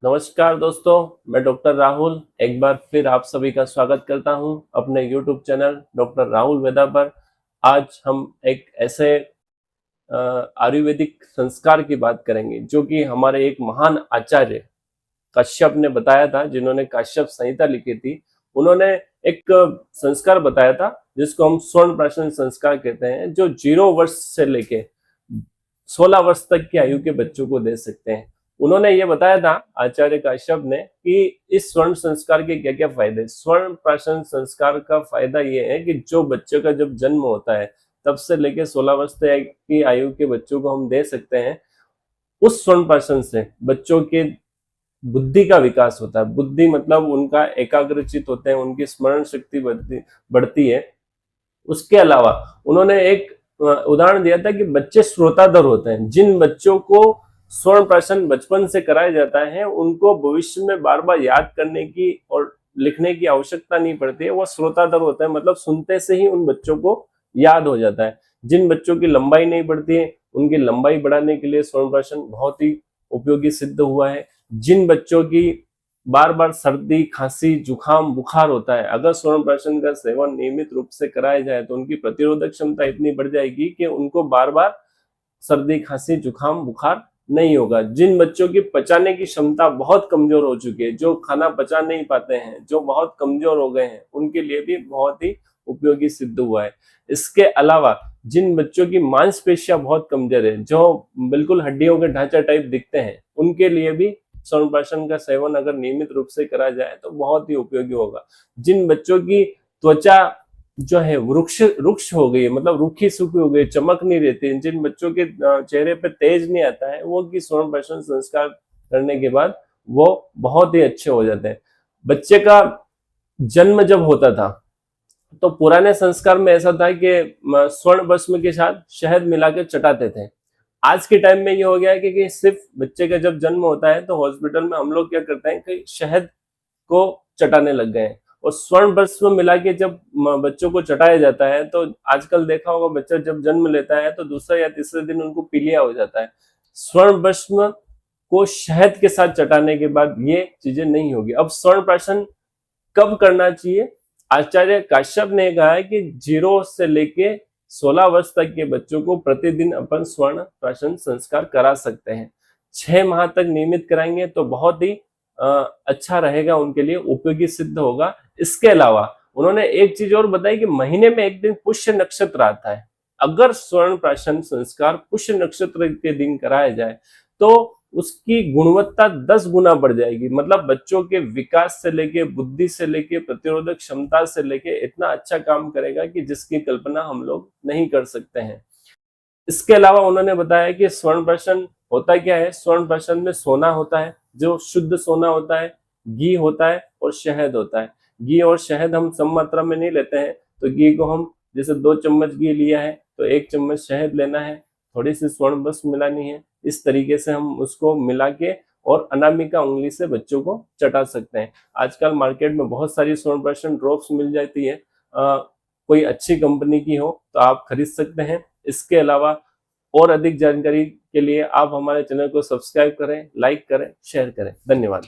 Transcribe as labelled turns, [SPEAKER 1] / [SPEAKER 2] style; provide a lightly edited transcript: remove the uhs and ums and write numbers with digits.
[SPEAKER 1] नमस्कार दोस्तों, मैं डॉक्टर राहुल एक बार फिर आप सभी का स्वागत करता हूं अपने यूट्यूब चैनल डॉक्टर राहुल वेदा पर। आज हम एक ऐसे आयुर्वेदिक संस्कार की बात करेंगे जो कि हमारे एक महान आचार्य कश्यप ने बताया था, जिन्होंने काश्यप संहिता लिखी थी। उन्होंने एक संस्कार बताया था जिसको हम स्वर्ण प्राशन संस्कार कहते हैं, जो 0 वर्ष से लेके 16 वर्ष तक की आयु के बच्चों को दे सकते हैं। उन्होंने ये बताया था आचार्य काश्यप ने कि इस स्वर्ण संस्कार के क्या क्या फायदे। स्वर्ण प्राशन संस्कार का फायदा ये है कि जो बच्चे का जब जन्म होता है तब से लेके 16 वर्ष तक की आयु के बच्चों को हम दे सकते हैं। उस स्वर्ण प्राशन से बच्चों के बुद्धि का विकास होता है। बुद्धि मतलब उनका एकाग्रचित होते हैं, उनकी स्मरण शक्ति बढ़ती है। उसके अलावा उन्होंने एक उदाहरण दिया था कि बच्चे श्रोताधर होते हैं। जिन बच्चों को स्वर्ण प्राशन बचपन से कराया जाता है उनको भविष्य में बार बार याद करने की और लिखने की आवश्यकता नहीं पड़ती है। वो श्रोताधर होते हैं, मतलब सुनते से ही उन बच्चों को याद हो जाता है। जिन बच्चों की लंबाई नहीं बढ़ती है उनकी लंबाई बढ़ाने के लिए स्वर्ण प्राशन बहुत ही उपयोगी सिद्ध हुआ है। जिन बच्चों की बार बार सर्दी, खांसी, जुखाम, बुखार होता है, अगर स्वर्ण प्राशन का सेवन नियमित रूप से कराया जाए तो उनकी प्रतिरोधक क्षमता इतनी बढ़ जाएगी कि उनको बार बार सर्दी, खांसी, जुखाम, बुखार नहीं होगा। जिन बच्चों की पचाने की क्षमता बहुत कमजोर हो चुकी है, जो खाना पचा नहीं पाते हैं, जो बहुत कमजोर हो गए हैं, उनके लिए भी बहुत ही उपयोगी सिद्ध हुआ है। इसके अलावा जिन बच्चों की मांसपेशियां बहुत कमजोर है, जो बिल्कुल हड्डियों के ढांचा टाइप दिखते हैं, उनके लिए भी स्वर्ण प्राशन का सेवन अगर नियमित रूप से करा जाए तो बहुत ही उपयोगी होगा। जिन बच्चों की त्वचा जो है वृक्ष रुक्ष हो गई है, मतलब रूखी सूखी हो गई, चमक नहीं रहती, जिन बच्चों के चेहरे पे तेज नहीं आता है, वो की स्वर्ण प्राशन संस्कार करने के बाद वो बहुत ही अच्छे हो जाते हैं। बच्चे का जन्म जब होता था तो पुराने संस्कार में ऐसा था कि स्वर्ण भस्म के साथ शहद मिला के चटाते थे। आज के टाइम में ये हो गया है कि सिर्फ बच्चे का जब जन्म होता है तो हॉस्पिटल में हम लोग क्या करते हैं कि शहद को चटाने लग गए हैं। और स्वर्ण भस्म मिला के जब बच्चों को चटाया जाता है तो आजकल देखा होगा, बच्चा जब जन्म लेता है तो दूसरे या तीसरे दिन उनको पीलिया हो जाता है। स्वर्ण भस्म को शहद के साथ चटाने के बाद ये चीजें नहीं होगी। अब स्वर्ण प्राशन कब करना चाहिए? आचार्य काश्यप ने कहा है कि 0 से लेके 16 वर्ष तक के बच्चों को प्रतिदिन अपन स्वर्ण प्राशन संस्कार करा सकते हैं। 6 माह तक नियमित कराएंगे तो बहुत ही अच्छा रहेगा, उनके लिए उपयोगी सिद्ध होगा। इसके अलावा उन्होंने एक चीज और बताई कि महीने में एक दिन पुष्य नक्षत्र आता है। अगर स्वर्ण प्राशन संस्कार पुष्य नक्षत्र के दिन कराया जाए तो उसकी गुणवत्ता 10 गुना बढ़ जाएगी। मतलब बच्चों के विकास से लेके, बुद्धि से लेके, प्रतिरोधक क्षमता से लेके इतना अच्छा काम करेगा कि जिसकी कल्पना हम लोग नहीं कर सकते हैं। इसके अलावा उन्होंने बताया कि स्वर्ण प्राशन होता क्या है। स्वर्ण प्राशन में सोना होता है, जो शुद्ध सोना होता है, घी होता है और शहद होता है। घी और शहद हम सम मात्रा में नहीं लेते हैं, तो घी को हम जैसे 2 चम्मच घी लिया है तो 1 चम्मच शहद लेना है, थोड़ी सी स्वर्ण भस्म मिलानी है। इस तरीके से हम उसको मिला के और अनामिका उंगली से बच्चों को चटा सकते हैं। आजकल मार्केट में बहुत सारी स्वर्ण प्राशन ड्रॉप्स मिल जाती है। कोई अच्छी कंपनी की हो तो आप खरीद सकते हैं। इसके अलावा और अधिक जानकारी के लिए आप हमारे चैनल को सब्सक्राइब करें, लाइक करें, शेयर करें। धन्यवाद।